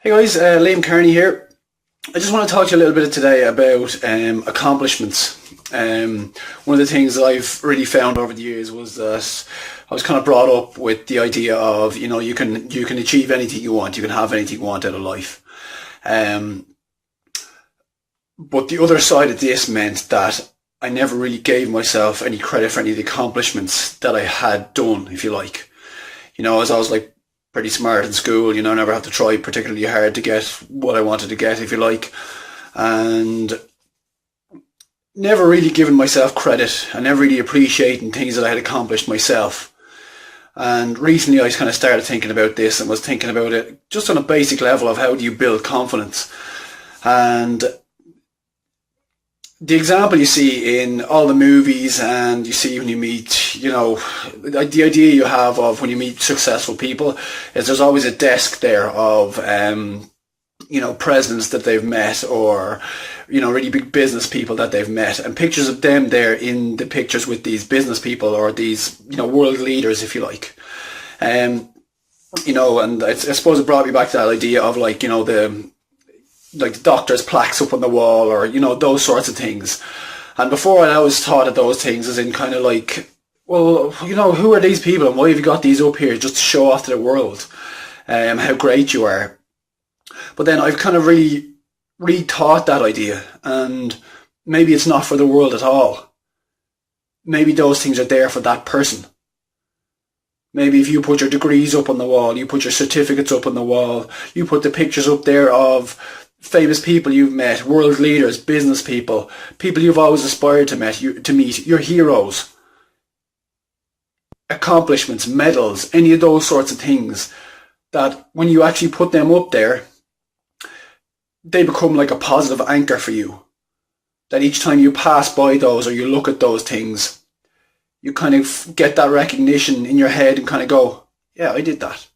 Hey guys, Liam Kearney here. I just want to talk to you a little bit today about accomplishments. One of the things that I've really found over the years was that I was kind of brought up with the idea of, you can achieve anything you want, you can have anything you want out of life. Um, but the other side of this meant that I never really gave myself any credit for any of the accomplishments that I had done, if you like. As I was like pretty smart in school, never have to try particularly hard to get what I wanted to get, if you like. And never really given myself credit and never really appreciating things that I had accomplished myself. And recently I kind of started thinking about this and was thinking about it just on a basic level of how do you build confidence. And the example you see in all the movies and you see when you meet, the idea you have of when you meet successful people is there's always a desk there of, presidents that they've met or, really big business people that they've met and pictures of them there in the pictures with these business people or these, world leaders, if you like. And I suppose it brought me back to that idea of the doctor's plaques up on the wall or, those sorts of things. And before I always thought of those things as in kind of like, well, who are these people and why have you got these up here just to show off to the world how great you are? But then I've kind of really rethought that idea and maybe it's not for the world at all. Maybe those things are there for that person. Maybe if you put your degrees up on the wall, you put your certificates up on the wall, you put the pictures up there of famous people you've met, world leaders, business people, people you've always aspired to meet, your heroes, accomplishments, medals, any of those sorts of things, that when you actually put them up there, they become like a positive anchor for you. That each time you pass by those or you look at those things, you kind of get that recognition in your head and kind of go, yeah, I did that.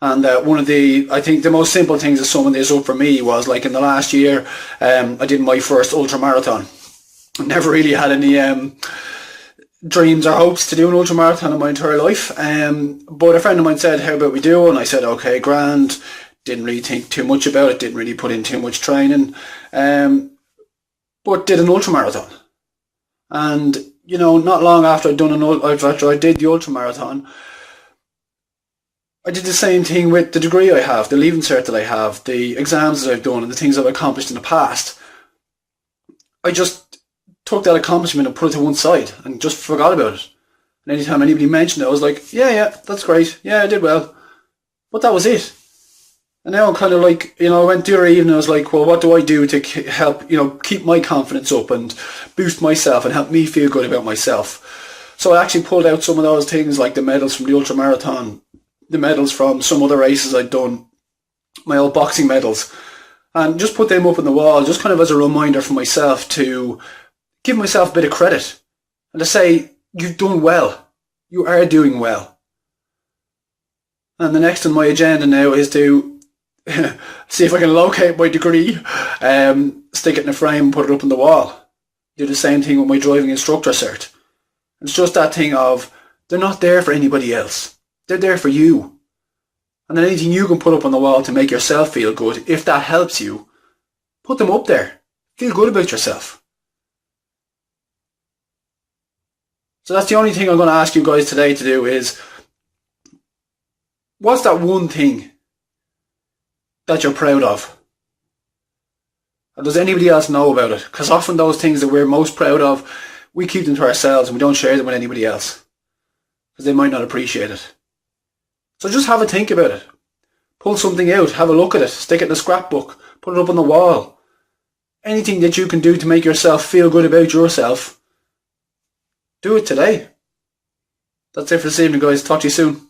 And I think the most simple things that someone this up for me was like in the last year, I did my first ultra marathon. I never really had any dreams or hopes to do an ultra marathon in my entire life. But a friend of mine said, how about we do? And I said, okay, grand. Didn't really think too much about it. Didn't really put in too much training. But did an ultra marathon. And, not long after after I did the ultra marathon, I did the same thing with the degree I have, the leaving cert that I have, the exams that I've done and the things I've accomplished in the past. I just took that accomplishment and put it to one side and just forgot about it. And anytime anybody mentioned it, I was like, yeah, that's great. Yeah, I did well. But that was it. And now I'm kind of like, I went the other evening and I was like, well, what do I do to help, keep my confidence up and boost myself and help me feel good about myself? So I actually pulled out some of those things like the medals from the ultra marathon, the medals from some other races I'd done, my old boxing medals, and just put them up on the wall, just kind of as a reminder for myself to give myself a bit of credit and to say, you've done well. You are doing well. And the next on my agenda now is to see if I can locate my degree, stick it in a frame and put it up on the wall. Do the same thing with my driving instructor cert. It's just that thing of, they're not there for anybody else. They're there for you. And then anything you can put up on the wall to make yourself feel good, if that helps you, put them up there. Feel good about yourself. So that's the only thing I'm going to ask you guys today to do is, what's that one thing that you're proud of? And does anybody else know about it? Because often those things that we're most proud of, we keep them to ourselves and we don't share them with anybody else. Because they might not appreciate it. So just have a think about it. Pull something out, have a look at it, stick it in a scrapbook, put it up on the wall. Anything that you can do to make yourself feel good about yourself, do it today. That's it for this evening, guys. Talk to you soon.